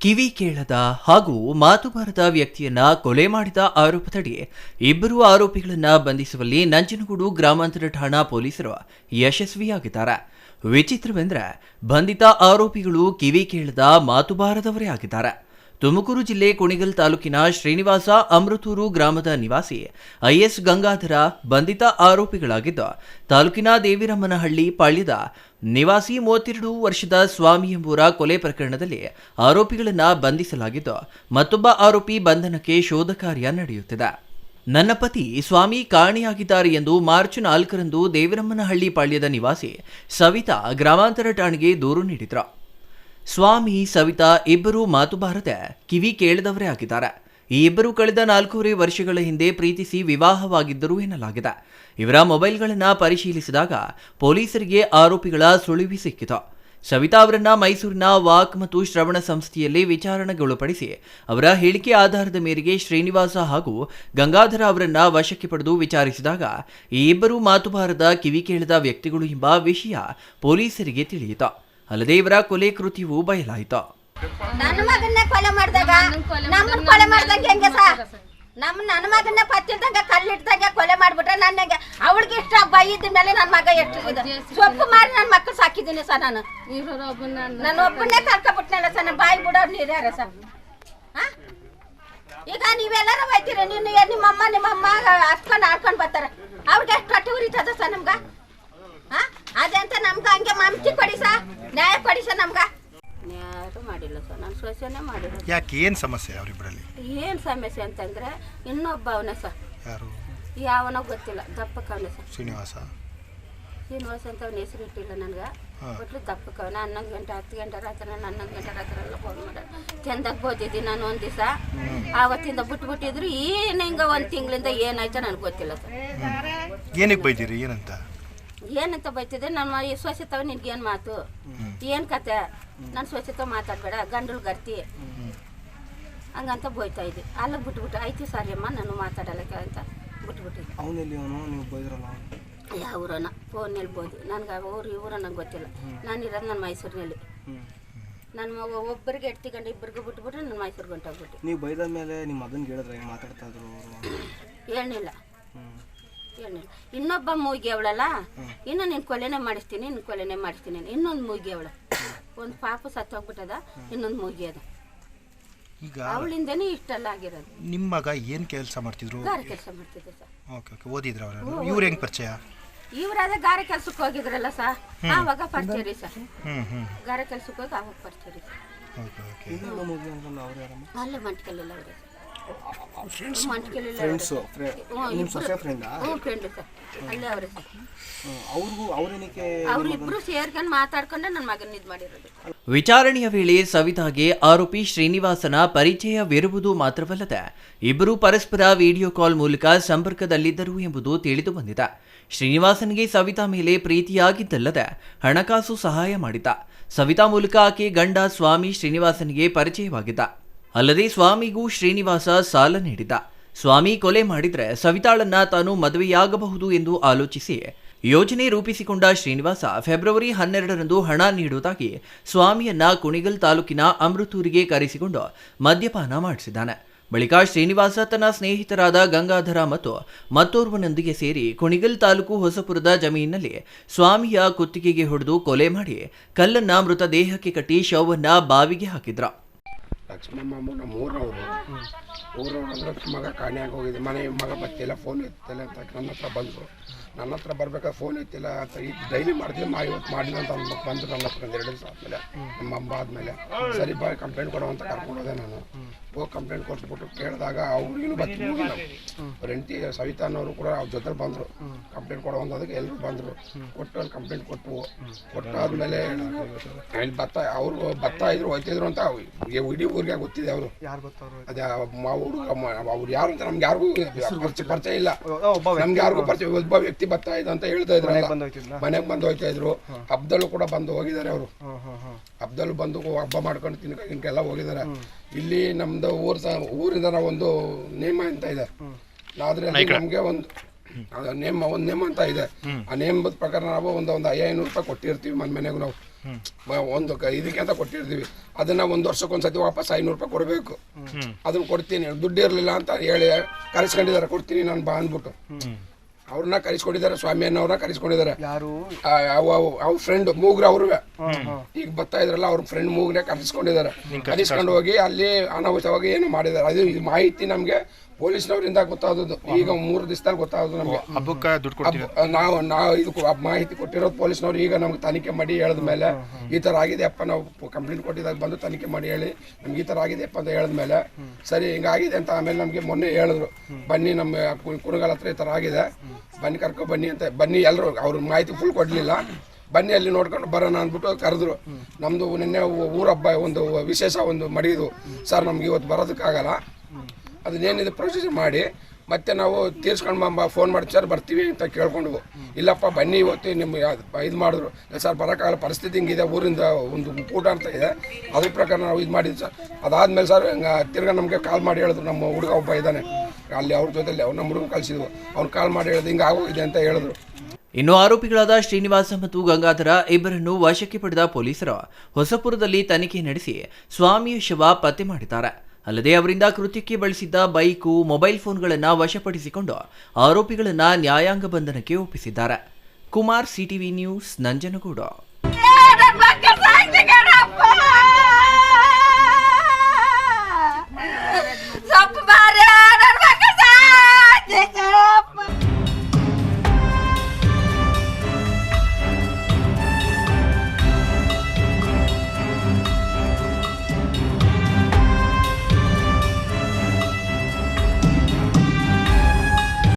ಕಿವಿ ಕೇಳದ ಹಾಗೂ ಮಾತು ಬಾರದ ವ್ಯಕ್ತಿಯನ್ನ ಕೊಲೆ ಮಾಡಿದ ಆರೋಪದಡಿ ಇಬ್ಬರು ಆರೋಪಿಗಳನ್ನ ಬಂಧಿಸುವಲ್ಲಿ ನಂಜನಗೂಡು ಗ್ರಾಮಾಂತರ ಠಾಣಾ ಪೊಲೀಸರು ಯಶಸ್ವಿಯಾಗಿದ್ದಾರೆ. ವಿಚಿತ್ರವೆಂದರೆ ಬಂಧಿತ ಆರೋಪಿಗಳು ಕಿವಿ ಕೇಳದ ಮಾತು ಬಾರದವರೇ ಆಗಿದ್ದಾರೆ. ತುಮಕೂರು ಜಿಲ್ಲೆ ಕುಣಿಗಲ್ ತಾಲೂಕಿನ ಶ್ರೀನಿವಾಸ ಅಮೃತೂರು ಗ್ರಾಮದ ನಿವಾಸಿ ಐಎಸ್ ಗಂಗಾಧರ ಬಂಧಿತ ಆರೋಪಿಗಳಾಗಿದ್ದು, ತಾಲೂಕಿನ ದೇವಿರಮ್ಮನಹಳ್ಳಿ ಪಾಳ್ಯದ ನಿವಾಸಿ 32 ವರ್ಷದ ಸ್ವಾಮಿ ಎಂಬುವರ ಕೊಲೆ ಪ್ರಕರಣದಲ್ಲಿ ಆರೋಪಿಗಳನ್ನು ಬಂಧಿಸಲಾಗಿದ್ದು, ಮತ್ತೊಬ್ಬ ಆರೋಪಿ ಬಂಧನಕ್ಕೆ ಶೋಧ ಕಾರ್ಯ ನಡೆಯುತ್ತಿದೆ. ನನ್ನ ಪತಿ ಸ್ವಾಮಿ ಕಾಣೆಯಾಗಿದ್ದಾರೆ ಎಂದು ಮಾರ್ಚ್ 4ರಂದು ದೇವಿರಮ್ಮನಹಳ್ಳಿ ಪಾಳ್ಯದ ನಿವಾಸಿ ಸವಿತಾ ಗ್ರಾಮಾಂತರ ಠಾಣೆಗೆ ದೂರು ನೀಡಿದ್ರು. ಸ್ವಾಮಿ, ಸವಿತಾ ಇಬ್ಬರು ಮಾತು ಬಾರದೆ ಕಿವಿ ಕೇಳದವರೇ ಆಗಿದ್ದಾರೆ. ಈ ಇಬ್ಬರು ಕಳೆದ 4.5 ವರ್ಷಗಳ ಹಿಂದೆ ಪ್ರೀತಿಸಿ ವಿವಾಹವಾಗಿದ್ದರು ಎನ್ನಲಾಗಿದೆ. ಇವರ ಮೊಬೈಲ್ಗಳನ್ನು ಪರಿಶೀಲಿಸಿದಾಗ ಪೊಲೀಸರಿಗೆ ಆರೋಪಿಗಳ ಸುಳಿವು ಸಿಕ್ಕಿತು. ಸವಿತಾ ಅವರನ್ನ ಮೈಸೂರಿನ ವಾಕ್ ಮತ್ತು ಶ್ರವಣ ಸಂಸ್ಥೆಯಲ್ಲಿ ವಿಚಾರಣೆಗೊಳಪಡಿಸಿ ಅವರ ಹೇಳಿಕೆ ಆಧಾರದ ಮೇರೆಗೆ ಶ್ರೀನಿವಾಸ ಹಾಗೂ ಗಂಗಾಧರ ಅವರನ್ನ ವಶಕ್ಕೆ ಪಡೆದು ವಿಚಾರಿಸಿದಾಗ ಈ ಇಬ್ಬರು ಮಾತು ಬಾರದ ಕಿವಿ ಕೇಳದ ವ್ಯಕ್ತಿಗಳು ಎಂಬ ವಿಷಯ ಪೊಲೀಸರಿಗೆ ತಿಳಿಯಿತು. ಅಲ್ಲದೆ ಇವರ ಕೊಲೆ ಕೃತ್ಯವೂ ಬಯಲಾಯಿತು. ನನ್ನ ಮಗನ್ನೇ ಕೊಲೆ ಮಾಡಿದಾಗ ನಮ್ಮನ್ನ ಕೊಲೆ ಮಾಡ್ದಂಗೆ ಹೆಂಗೆ ಸರ್? ನನ್ನ ಮಗನ್ನೇ ಪತ್ತಿಲ್ದಂಗೆ ಕಲ್ಲಿಡ್ದಂಗೆ ಕೊಲೆ ಮಾಡ್ಬಿಟ್ರೆ ನನಗೆ ಅವಳಿಗೆ ಇಷ್ಟ ಬೈದ ಮೇಲೆ ನನ್ನ ಮಗ ಎಷ್ಟು ಸೊಪ್ಪು ಮಾರಿ ನನ್ನ ಮಕ್ಕಳು ಸಾಕಿದ್ದೀನಿ ಸರ್. ನನ್ನ ಒಬ್ಬನ್ನೇ ಕರ್ಕೊಬಿಟ್ನಲ್ಲ ಸರ್. ನನ್ನ ಬಾಯಿ ಬಿಡೋರು ನೀರ್ಯಾರ ಸರ್. ಈಗ ನೀವೆಲ್ಲರೂ ಹೋಯ್ತೀರಿ, ನಿಮ್ಮಮ್ಮ ಹಸ್ಕೊಂಡು ಆಡ್ಕೊಂಡು ಬರ್ತಾರೆ. ಅವ್ರಿಗೆ ಎಷ್ಟು ಹೊಟ್ಟೆ ಉರಿತದ ಸರ್ ನಮ್ಗೆ? ಅದಂತ ನಮ್ಗೆ ಹಂಗೆ ಮಮತಿ ಕೊಡಿ ಸರ್, ನ್ಯಾಯ ಕೊಡಿ ಸರ್. ನಮ್ಗೆ ನ್ಯಾಯ ಮಾಡಿಲ್ಲ ಸರ್, ನಾನು ಸೊಸೆನೇ ಮಾಡಿಲ್ಲ. ಯಾಕೆ, ಏನು ಸಮಸ್ಯೆ ಅವರಿಬ್ಬರಲ್ಲಿ? ಏನು ಸಮಸ್ಯೆ ಅಂತಂದ್ರೆ ಇನ್ನೊಬ್ಬ ಅವನೇ ಸರ್. ಯಾರು? ಯಾವನೋ ಗೊತ್ತಿಲ್ಲ, ದಪ್ಪಕ್ಕವನೇ ಸರ್. ಶ್ರೀನಿವಾಸ ಅಂತ ಅವನ ಹೆಸರು ಇಟ್ಟಿಲ್ಲ ನನಗೆ. ಒಟ್ಟು ದಪ್ಪಕ್ಕವನ 11 ಗಂಟೆ 10 ಗಂಟೆ ರಾತ್ರಿ 11 ಗಂಟೆ ರಾತ್ರಿ ಎಲ್ಲ ಫೋನ್ ಮಾಡೋದು. ಚೆಂದಾಗ ಬೋದಿದ್ದೀನಿ ನಾನು ಒಂದು ದಿವಸ. ಆವತ್ತಿಂದ ಬಿಟ್ಬಿಟ್ಟಿದ್ರು. ಏನು ಹಿಂಗೆ 1 ತಿಂಗಳಿಂದ ಏನಾಯ್ತು ನನಗೆ ಗೊತ್ತಿಲ್ಲ ಸರ್. ಏನಕ್ಕೆ ಬೈತೀರಿ? ಏನಂತ ಬೈತಿದ್ದೆ? ನನ್ನ ಸ್ವಚ್ಛತವ ನಿನ್ಗೇನು ಮಾತು, ಏನು ಕತೆ, ನಾನು ಸ್ವಚ್ಛತೆ ಮಾತಾಡಬೇಡ, ಗಂಡಳು ಗರ್ತಿ ಹಂಗಂತ ಬೋಯ್ತಾ ಇದ್ದೆ. ಅಲ್ಲಿಗೆ ಬಿಟ್ಬಿಟ್ಟು ಆಯ್ತು ಸಾರಿ ಅಮ್ಮ ನಾನು ಮಾತಾಡಲ್ಲಕ್ಕೆ ಅಂತ ಬಿಟ್ಬಿಟ್ಟಿದ್ದೆ. ಯಾವ್ರನ ಫೋನಲ್ಲಿ ಬೋದು ನನಗೆ ಇವ್ರ ನಂಗೆ ಗೊತ್ತಿಲ್ಲ. ನಾನು ಇರೋದು ನನ್ನ ಮೈಸೂರಿನಲ್ಲಿ. ನನ್ನ ಮಗ ಒಬ್ಬರಿಗೆ ಎಡ್ತಿಕೊಂಡು ಇಬ್ಬರಿಗೂ ಬಿಟ್ಬಿಟ್ರೆ ನಾನು ಮೈಸೂರಿಗೆ ಹೊಂಟೋಗ್ಬಿಟ್ಟು. ನೀವು ಬೈದ ಮೇಲೆ ನಿಮ್ಮ ಮಗನಿಗೆ ಹೇಳಿದ್ರೆ ಮಾತಾಡ್ತಾ ಇದ್ರು? ಹೇಳಿಲ್ಲ. ಇನ್ನೊಬ್ಬ ಮೂಗಿ ಅವಳಲ್ಲ, ಇನ್ನು ನಿನ್ನ ಕೊಲೆನೇ ಮಾಡಿಸ್ತೀನಿ ಇನ್ನೊಂದು ಮೂಗಿ ಅವಳು. ಒಂದು ಪಾಪ ಸತ್ತೋಗ್ಬಿಟ್ಟದ, ಇನ್ನೊಂದು ಮೂಗಿ ಅದ. ಈಗ ಅವಳಿಂದನೇ ಇಷ್ಟೆಲ್ಲ ಆಗಿರೋದು. ನಿಮ್ಮ ಮಗ ಏನು ಕೆಲಸ ಮಾಡ್ತಿದ್ರು? ಗಾರೆ ಕೆಲಸ ಮಾಡ್ತಿದ್ದೆ ಸರ್. Okay okay. ಓದಿದ್ರ ಅವರು? ಇವ್ರು ಹೆಂಗೆ ಪರಿಚಯ? ಇವರಾದ ಗಾರೆ ಕೆಲ್ಸಕ್ಕೆ ಹೋಗಿದ್ರಲ್ಲ ಸರ್, ಆವಾಗ ಪರಿಚಯ ರೀ ಸರ್. ಗಾರೆ ಕೆಲ್ಸಕ್ಕೆ ಹೋಗಿ ಆವಾಗ ಪರಿಚಯ ರೀ ಸರ್. Okay okay. ಅಲ್ಲೇ ಮಂಟ್ಕಲ್ಲಿಲ್ಲ ಅವರು. ವಿಚಾರಣೆಯ ವೇಳೆ ಸವಿತಾಗೆ ಆರೋಪಿ ಶ್ರೀನಿವಾಸನ ಪರಿಚಯವಿರುವುದು ಮಾತ್ರವಲ್ಲದೆ ಇಬ್ಬರು ಪರಸ್ಪರ ವಿಡಿಯೋ ಕಾಲ್ ಮೂಲಕ ಸಂಪರ್ಕದಲ್ಲಿದ್ದರು ಎಂಬುದು ತಿಳಿದು ಬಂದಿದೆ. ಶ್ರೀನಿವಾಸನಿಗೆ ಸವಿತಾ ಮೇಲೆ ಪ್ರೀತಿಯಾಗಿದ್ದಲ್ಲದೆ ಹಣಕಾಸು ಸಹಾಯ ಮಾಡಿದ್ದ. ಸವಿತಾ ಮೂಲಕ ಆಕೆ ಗಂಡ ಸ್ವಾಮಿ ಶ್ರೀನಿವಾಸನಿಗೆ ಪರಿಚಯವಾಗಿದ್ದ. ಅಲ್ಲದೆ ಸ್ವಾಮಿಗೂ ಶ್ರೀನಿವಾಸ ಸಾಲ ನೀಡಿದ್ದ. ಸ್ವಾಮಿ ಕೊಲೆ ಮಾಡಿದ್ರೆ ಸವಿತಾಳನ್ನ ತಾನು ಮದುವೆಯಾಗಬಹುದು ಎಂದು ಆಲೋಚಿಸಿ ಯೋಜನೆ ರೂಪಿಸಿಕೊಂಡ ಶ್ರೀನಿವಾಸ ಫೆಬ್ರವರಿ 12ರಂದು ಹಣ ನೀಡುವುದಾಗಿ ಸ್ವಾಮಿಯನ್ನ ಕುಣಿಗಲ್ ತಾಲೂಕಿನ ಅಮೃತೂರಿಗೆ ಕರೆಸಿಕೊಂಡು ಮದ್ಯಪಾನ ಮಾಡಿಸಿದ್ದಾನೆ. ಬಳಿಕ ಶ್ರೀನಿವಾಸ ತನ್ನ ಸ್ನೇಹಿತರಾದ ಗಂಗಾಧರ ಮತ್ತು ಮತ್ತೋರ್ವನೊಂದಿಗೆ ಸೇರಿ ಕುಣಿಗಲ್ ತಾಲೂಕು ಹೊಸಪುರದ ಜಮೀನಿನಲ್ಲಿ ಸ್ವಾಮಿಯ ಕುತ್ತಿಗೆಗೆ ಹೊಡೆದು ಕೊಲೆ ಮಾಡಿ ಕಲ್ಲನ್ನ ಮೃತದೇಹಕ್ಕೆ ಕಟ್ಟಿ ಶವವನ್ನ ಬಾವಿಗೆ ಹಾಕಿದ್ರು. ಲಕ್ಷ್ಮಮ್ಮ ನಮ್ಮ ಊರವರು ಅಂದ್ರೆ ಮಗ ಕಾಣೆಯಾಗಿ ಹೋಗಿದೆ. ಮಗ ಬರ್ತಿಲ್ಲ, ಫೋನ್ ಎತ್ತಿಲ್ಲ ಅಂತ ನನ್ನ ಹತ್ರ ಬಂದರು. ನನ್ನ ಹತ್ರ ಬರ್ಬೇಕಾದ್ರೆ ಫೋನ್ ಎತ್ತಿಲ್ಲ ಅಂತ ಈಗ ಡೈಲಿ ಮಾಡ್ತೀವಿ ಇವತ್ತು ಮಾಡಿಲ್ಲ ಅಂತ ಅಂದ್ಬಿಟ್ಟು ಬಂದರು ನನ್ನ ಹತ್ರ. 2 ದಿವಸ ಆದಮೇಲೆ ನಮ್ಮ ಅಮ್ಮ ಆದಮೇಲೆ ಸರಿ ಬಾ ಕಂಪ್ಲೇಂಟ್ ಕೊಡೋ ಅಂತ ಕರ್ಕೊಂಡೋದೆ. ನಾನು ಹೋಗಿ ಕಂಪ್ಲೇಂಟ್ ಕೊಟ್ಬಿಟ್ಟು ಕೇಳಿದಾಗ ಅವ್ರಿಗೂ ಬರ್ತೀವಿ. ಅವ್ರ ಹೆಂಡತಿ ಸವಿತಾನವರು ಕೂಡ ಅವ್ರ ಜೊತೆ ಬಂದರು ಕಂಪ್ಲೇಂಟ್ ಕೊಡೋ ಅಂದದಕ್ಕೆ ಎಲ್ಲರೂ ಬಂದರು. ಕೊಟ್ಟು ಅಲ್ಲಿ ಕಂಪ್ಲೇಂಟ್ ಕೊಟ್ಟಾದ್ಮೇಲೆ ಅಲ್ಲಿ ಬರ್ತಾ ಇದ್ರು ಹೋಯ್ತಿದ್ರು ಅಂತ ಇಡೀ ಊರಿಗೆ ಗೊತ್ತಿದೆ. ಅವರು ಅದೇ ಅವ್ರು ಯಾರು ಅಂತ ನಮ್ಗೆ ಯಾರಿಗೂ ಪರಿಚಯ ಇಲ್ಲ. ನಮ್ಗೆ ಯಾರಿಗೂ ಪರಿಚಯ. ಒಬ್ಬ ವ್ಯಕ್ತಿ ಬರ್ತಾ ಇದ್ದ ಅಂತ ಹೇಳ್ತಾ ಇದ್ರು. ಮನೆಗೆ ಬಂದು ಹೋಯ್ತಾ ಇದ್ರು. ಹಬ್ಬದಲ್ಲೂ ಕೂಡ ಬಂದು ಹೋಗಿದ್ದಾರೆ. ಅವರು ಹಬ್ಬದಲ್ಲೂ ಬಂದು ಹಬ್ಬ ಮಾಡ್ಕೊಂಡು ತಿನ್ಕೆಲ್ಲ ಹೋಗಿದ್ದಾರೆ. ಇಲ್ಲಿ ನಮ್ದು ಊರಿಂದ ನಾವು ಒಂದು ನೇಮ ಅಂತ ಇದೆ. ಆದ್ರೆ ನಮ್ಗೆ ಒಂದು ಅದು ಒಂದು ನೇಮ್ ಅಂತ ಇದೆ. ಆ ನೇಮದ ಪ್ರಕಾರ ನಾವು ಒಂದು 500 ರೂಪಾಯಿ ಕೊಟ್ಟಿರ್ತೀವಿ ಮನೆಗೂ ನಾವು ಒಂದು ಇದಕ್ಕೆ ಅಂತ ಕೊಟ್ಟಿರ್ತೀವಿ. ಅದನ್ನ 1 ವರ್ಷಕ್ಕೊಂದ್ಸತಿ ವಾಪಸ್ 500 ರೂಪಾಯಿ ಕೊಡಬೇಕು. ಅದನ್ನ ಕೊಡ್ತೀನಿ, ದುಡ್ಡು ಇರಲಿಲ್ಲ ಅಂತ ಹೇಳಿ ಕರೆಸ್ಕೊಂಡಿದ್ದಾರೆ, ಕೊಡ್ತೀನಿ ನಾನು ಬಾ ಅಂದ್ಬಿಟ್ಟು ಅವ್ರನ್ನ ಕರೆಸ್ಕೊಂಡಿದ್ದಾರೆ, ಸ್ವಾಮಿಯನ್ನವ್ರನ್ನ ಕರೆಸ್ಕೊಂಡಿದ್ದಾರೆ. ಯಾರು ಅವ್ರ ಫ್ರೆಂಡ್ ಮೂಗ್ರ ಅವ್ರಿಗೆ ಈಗ ಬರ್ತಾ ಇದ್ರಲ್ಲ ಅವ್ರ ಫ್ರೆಂಡ್ ಮೂಗ್ರೆ ಕರೆಸ್ಕೊಂಡಿದ್ದಾರೆ. ಕರೆಸ್ಕೊಂಡು ಹೋಗಿ ಅಲ್ಲಿ ಅನಾಹುತವಾಗಿ ಏನು ಮಾಡಿದ್ದಾರೆ. ಅದು ಈ ಮಾಹಿತಿ ನಮ್ಗೆ ಪೊಲೀಸ್ನವರಿಂದ ಗೊತ್ತಾದದ್ದು ಈಗ 3 ದಿವಸದಲ್ಲಿ ಗೊತ್ತಾಗೋದು ನಮ್ಗೆ. ಹಬ್ಬಕ್ಕೆ ದುಡ್ಡು ಕೊಡ್ತೀವಿ ನಾವು ಇದಕ್ಕೆ ಮಾಹಿತಿ ಕೊಟ್ಟಿರೋದು ಪೊಲೀಸ್ನವ್ರು. ಈಗ ನಮ್ಗೆ ತನಿಖೆ ಮಾಡಿ ಹೇಳಿದ ಮೇಲೆ ಈ ಥರ ಆಗಿದೆಯಪ್ಪ, ನಾವು ಕಂಪ್ಲೇಂಟ್ ಕೊಟ್ಟಿದಾಗ ಬಂದು ತನಿಖೆ ಮಾಡಿ ಹೇಳಿ ನಮ್ಗೆ ಈ ಥರ ಆಗಿದೆಯಪ್ಪ ಅಂತ ಹೇಳಿದ್ಮೇಲೆ ಸರಿ ಹಿಂಗಾಗಿದೆ ಅಂತ ಆಮೇಲೆ ನಮಗೆ ಮೊನ್ನೆ ಹೇಳಿದ್ರು, ಬನ್ನಿ ನಮ್ಮ ಕುಣಗಾಲ ಹತ್ರ ಈ ಥರ ಆಗಿದೆ, ಬನ್ನಿ ಕರ್ಕೊ ಬನ್ನಿ ಅಂತ. ಬನ್ನಿ ಎಲ್ಲರೂ ಅವ್ರ ಮಾಹಿತಿ ಫುಲ್ ಕೊಡಲಿಲ್ಲ, ಬನ್ನಿ ಅಲ್ಲಿ ನೋಡ್ಕೊಂಡು ಬರೋಣ ಅಂದ್ಬಿಟ್ಟು ಕರೆದ್ರು. ನಮ್ಮದು ನಿನ್ನೆ ಊರಬ್ಬ ಒಂದು ವಿಶೇಷ ಒಂದು ಮಡಿದು ಸರ್ ನಮ್ಗೆ ಇವತ್ತು ಬರೋದಕ್ಕಾಗಲ್ಲ, ಅದನ್ನೇನಿದೆ ಪ್ರೊಸೀಜರ್ ಮಾಡಿ ಮತ್ತೆ ನಾವು ತೀರ್ಸ್ಕೊಂಡು ಫೋನ್ ಮಾಡಿ ಸರ್ ಬರ್ತೀವಿ ಅಂತ ಕೇಳ್ಕೊಂಡ್ವು. ಇಲ್ಲಪ್ಪ ಬನ್ನಿ ಇವತ್ತು ನಿಮ್ಮ ಇದು ಮಾಡಿದ್ರು. ಸರ್ ಬರೋಕ್ಕಾಗಲ್ಲ, ಪರಿಸ್ಥಿತಿ ಹಿಂಗಿದೆ, ಊರಿಂದ ಒಂದು ಊಟ ಅಂತ ಇದೆ, ಅದ್ರ ಪ್ರಕಾರ ನಾವು ಇದು ಮಾಡಿದ್ವಿ ಸರ್. ಅದಾದಮೇಲೆ ಸರ್ ತಿರ್ಗಾ ನಮಗೆ ಕಾಲ್ ಮಾಡಿ ಹೇಳಿದ್ರು, ನಮ್ಮ ಹುಡುಗ ಒಬ್ಬ ಇದ್ದಾನೆ ಅಲ್ಲಿ ಅವ್ರ ಜೊತೆಲಿ, ಅವ್ರು ನಮ್ಮ ಹುಡುಗ ಕಳಿಸಿದ್ವು, ಅವ್ನು ಕಾಲ್ ಮಾಡಿ ಹೇಳಿದ್ರು ಹಿಂಗೆ ಆಗೋಗಿದೆ ಅಂತ ಹೇಳಿದ್ರು. ಇನ್ನು ಆರೋಪಿಗಳಾದ ಶ್ರೀನಿವಾಸ ಮತ್ತು ಗಂಗಾಧರ ಇಬ್ಬರನ್ನು ವಶಕ್ಕೆ ಪಡೆದ ಪೊಲೀಸರು ಹೊಸಪುರದಲ್ಲಿ ತನಿಖೆ ನಡೆಸಿ ಸ್ವಾಮಿಯ ಶವ ಪತ್ತೆ ಮಾಡಿದ್ದಾರೆ. ಅಲ್ಲದೆ ಅವರಿಂದ ಕೃತ್ಯಕ್ಕೆ ಬಳಸಿದ್ದ ಬೈಕು, ಮೊಬೈಲ್ ಫೋನ್ಗಳನ್ನು ವಶಪಡಿಸಿಕೊಂಡು ಆರೋಪಿಗಳನ್ನ ನ್ಯಾಯಾಂಗ ಬಂಧನಕ್ಕೆ ಒಪ್ಪಿಸಿದ್ದಾರೆ. Kumar, CTV news, Nanjangud.